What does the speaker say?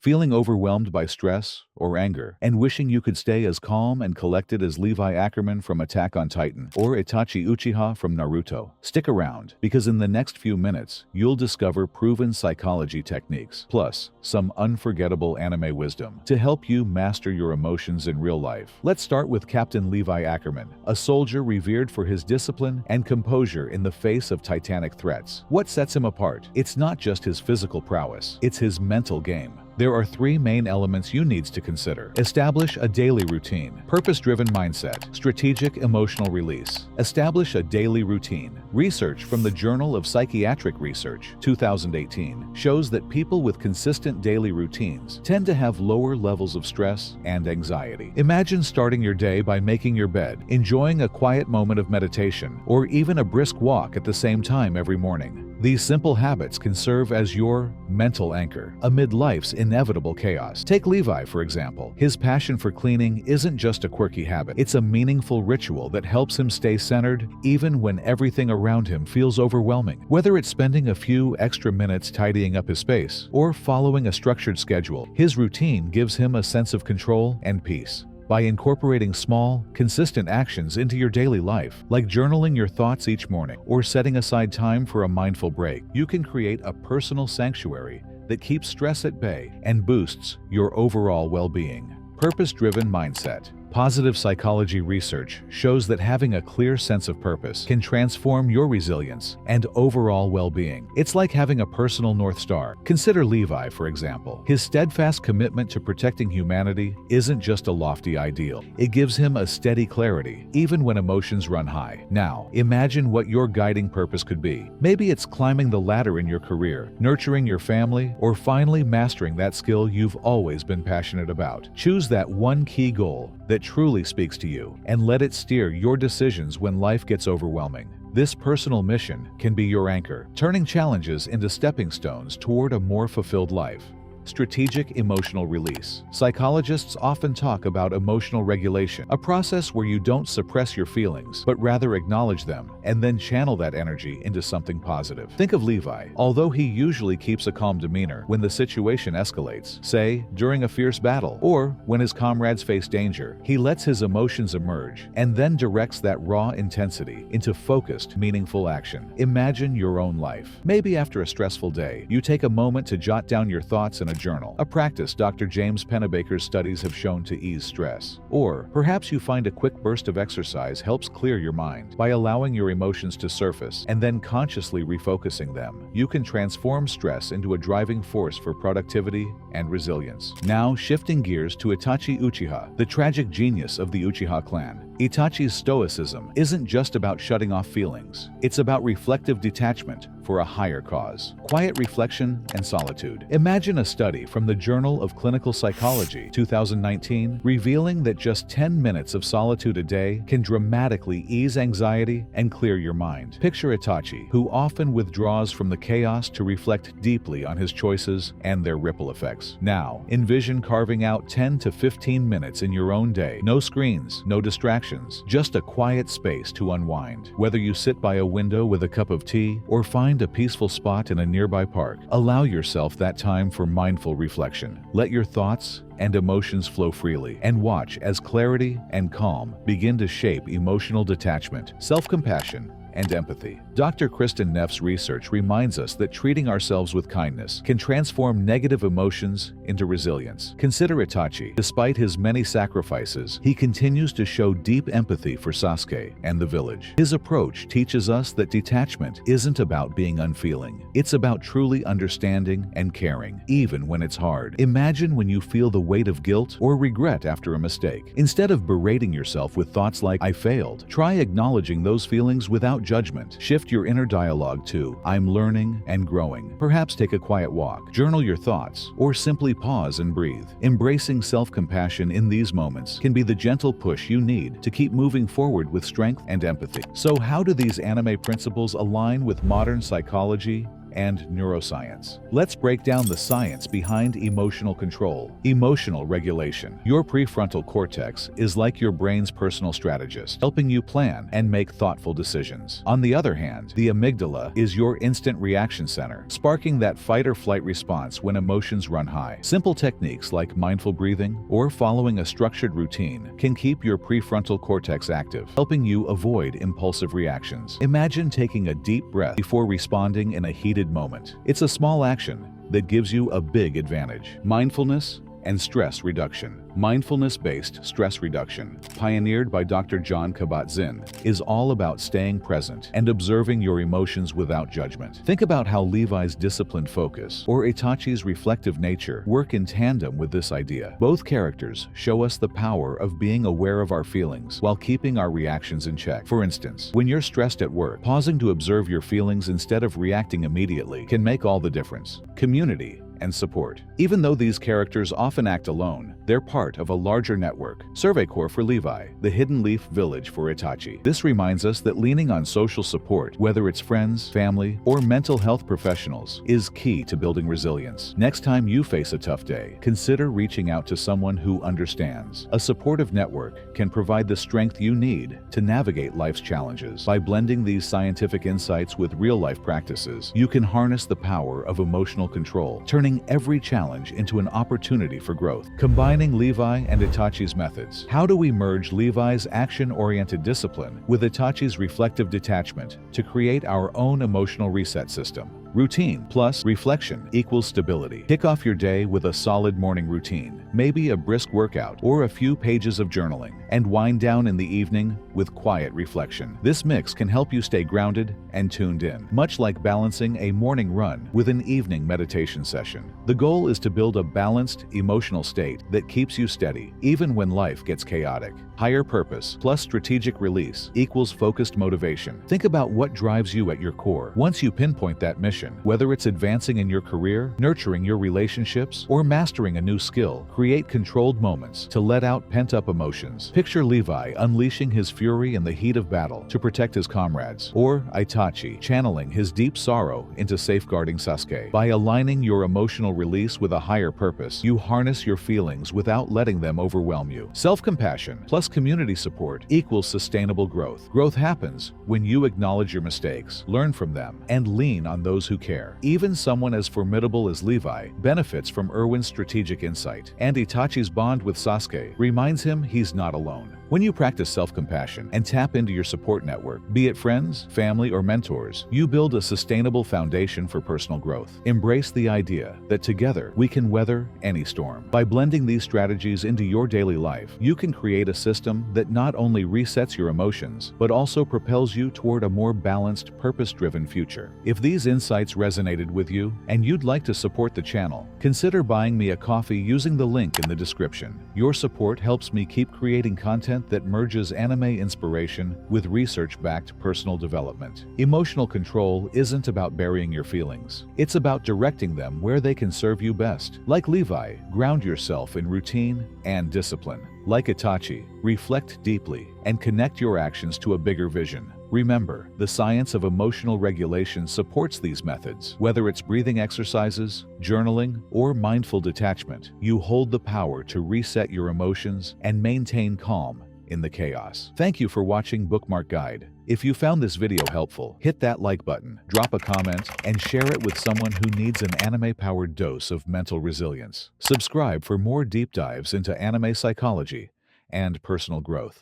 Feeling overwhelmed by stress or anger, and wishing you could stay as calm and collected as Levi Ackerman from Attack on Titan or Itachi Uchiha from Naruto? Stick around, because in the next few minutes, you'll discover proven psychology techniques, plus some unforgettable anime wisdom to help you master your emotions in real life. Let's start with Captain Levi Ackerman, a soldier revered for his discipline and composure in the face of titanic threats. What sets him apart? It's not just his physical prowess, it's his mental game. There are three main elements you need to consider. Establish a daily routine. Purpose-driven mindset. Strategic emotional release. Establish a daily routine. Research from the Journal of Psychiatric Research, 2018, shows that people with consistent daily routines tend to have lower levels of stress and anxiety. Imagine starting your day by making your bed, enjoying a quiet moment of meditation, or even a brisk walk at the same time every morning. These simple habits can serve as your mental anchor amid life's inevitable chaos. Take Levi, for example. His passion for cleaning isn't just a quirky habit. It's a meaningful ritual that helps him stay centered even when everything around him feels overwhelming. Whether it's spending a few extra minutes tidying up his space or following a structured schedule, his routine gives him a sense of control and peace. By incorporating small, consistent actions into your daily life, like journaling your thoughts each morning or setting aside time for a mindful break, you can create a personal sanctuary that keeps stress at bay and boosts your overall well-being. Purpose-driven mindset. Positive psychology research shows that having a clear sense of purpose can transform your resilience and overall well-being. It's like having a personal North Star. Consider Levi, for example. His steadfast commitment to protecting humanity isn't just a lofty ideal. It gives him a steady clarity, even when emotions run high. Now, imagine what your guiding purpose could be. Maybe it's climbing the ladder in your career, nurturing your family, or finally mastering that skill you've always been passionate about. Choose that one key goal that truly speaks to you, and let it steer your decisions when life gets overwhelming. This personal mission can be your anchor, turning challenges into stepping stones toward a more fulfilled life. Strategic emotional release. Psychologists often talk about emotional regulation, a process where you don't suppress your feelings, but rather acknowledge them and then channel that energy into something positive. Think of Levi. Although he usually keeps a calm demeanor when the situation escalates, say during a fierce battle or when his comrades face danger, he lets his emotions emerge and then directs that raw intensity into focused, meaningful action. Imagine your own life. Maybe after a stressful day, you take a moment to jot down your thoughts in a journal, a practice Dr. James Pennebaker's studies have shown to ease stress. Or perhaps you find a quick burst of exercise helps clear your mind. By allowing your emotions to surface and then consciously refocusing them, you can transform stress into a driving force for productivity and resilience. Now, shifting gears to Itachi Uchiha, the tragic genius of the Uchiha clan. Itachi's stoicism isn't just about shutting off feelings. It's about reflective detachment for a higher cause. Quiet reflection and solitude. Imagine a study from the Journal of Clinical Psychology, 2019, revealing that just 10 minutes of solitude a day can dramatically ease anxiety and clear your mind. Picture Itachi, who often withdraws from the chaos to reflect deeply on his choices and their ripple effects. Now, envision carving out 10 to 15 minutes in your own day. No screens, no distractions, just a quiet space to unwind. Whether you sit by a window with a cup of tea or find a peaceful spot in a nearby park, allow yourself that time for mindful reflection. Let your thoughts and emotions flow freely, and watch as clarity and calm begin to shape emotional detachment, self-compassion, and empathy. Dr. Kristen Neff's research reminds us that treating ourselves with kindness can transform negative emotions into resilience. Consider Itachi. Despite his many sacrifices, he continues to show deep empathy for Sasuke and the village. His approach teaches us that detachment isn't about being unfeeling. It's about truly understanding and caring, even when it's hard. Imagine when you feel the weight of guilt or regret after a mistake. Instead of berating yourself with thoughts like, "I failed," try acknowledging those feelings without judgment. Shift your inner dialogue to, "I'm learning and growing." Perhaps take a quiet walk, journal your thoughts, or simply pause and breathe. Embracing self-compassion in these moments can be the gentle push you need to keep moving forward with strength and empathy. So how do these anime principles align with modern psychology and neuroscience. Let's break down the science behind emotional control. Emotional regulation. Your prefrontal cortex is like your brain's personal strategist, helping you plan and make thoughtful decisions. On the other hand, the amygdala is your instant reaction center, sparking that fight or flight response when emotions run high. Simple techniques like mindful breathing or following a structured routine can keep your prefrontal cortex active, helping you avoid impulsive reactions. Imagine taking a deep breath before responding in a heated moment. It's a small action that gives you a big advantage. Mindfulness and stress reduction. Mindfulness-based stress reduction, pioneered by Dr. John Kabat-Zinn, is all about staying present and observing your emotions without judgment. Think about how Levi's disciplined focus or Itachi's reflective nature work in tandem with this idea. Both characters show us the power of being aware of our feelings while keeping our reactions in check. For instance, when you're stressed at work, pausing to observe your feelings instead of reacting immediately can make all the difference. Community and support. Even though these characters often act alone, they're part of a larger network. Survey Corps for Levi, the Hidden Leaf Village for Itachi. This reminds us that leaning on social support, whether it's friends, family, or mental health professionals, is key to building resilience. Next time you face a tough day, consider reaching out to someone who understands. A supportive network can provide the strength you need to navigate life's challenges. By blending these scientific insights with real-life practices, you can harness the power of emotional control, turning every challenge into an opportunity for growth. Combining Levi and Itachi's methods. How do we merge Levi's action-oriented discipline with Itachi's reflective detachment to create our own emotional reset system? Routine plus reflection equals stability. Kick off your day with a solid morning routine, maybe a brisk workout or a few pages of journaling, and wind down in the evening with quiet reflection. This mix can help you stay grounded and tuned in, much like balancing a morning run with an evening meditation session. The goal is to build a balanced emotional state that keeps you steady, even when life gets chaotic. Higher purpose plus strategic release equals focused motivation. Think about what drives you at your core. Once you pinpoint that mission, whether it's advancing in your career, nurturing your relationships, or mastering a new skill, create controlled moments to let out pent-up emotions. Picture Levi unleashing his fury in the heat of battle to protect his comrades, or Itachi channeling his deep sorrow into safeguarding Sasuke. By aligning your emotional release with a higher purpose, you harness your feelings without letting them overwhelm you. Self-compassion plus community support equals sustainable growth. Growth happens when you acknowledge your mistakes, learn from them, and lean on those who care. Even someone as formidable as Levi benefits from Erwin's strategic insight, and Itachi's bond with Sasuke reminds him he's not alone. When you practice self-compassion and tap into your support network, be it friends, family, or mentors, you build a sustainable foundation for personal growth. Embrace the idea that together we can weather any storm. By blending these strategies into your daily life, you can create a system that not only resets your emotions, but also propels you toward a more balanced, purpose-driven future. If these insights resonated with you and you'd like to support the channel, consider buying me a coffee using the link in the description. Your support helps me keep creating content that merges anime inspiration with research-backed personal development. Emotional control isn't about burying your feelings. It's about directing them where they can serve you best. Like Levi, ground yourself in routine and discipline. Like Itachi, reflect deeply and connect your actions to a bigger vision. Remember, the science of emotional regulation supports these methods. Whether it's breathing exercises, journaling, or mindful detachment, you hold the power to reset your emotions and maintain calm in the chaos. Thank you for watching BookMark Guide. If you found this video helpful, hit that like button, drop a comment, and share it with someone who needs an anime-powered dose of mental resilience. Subscribe for more deep dives into anime psychology and personal growth.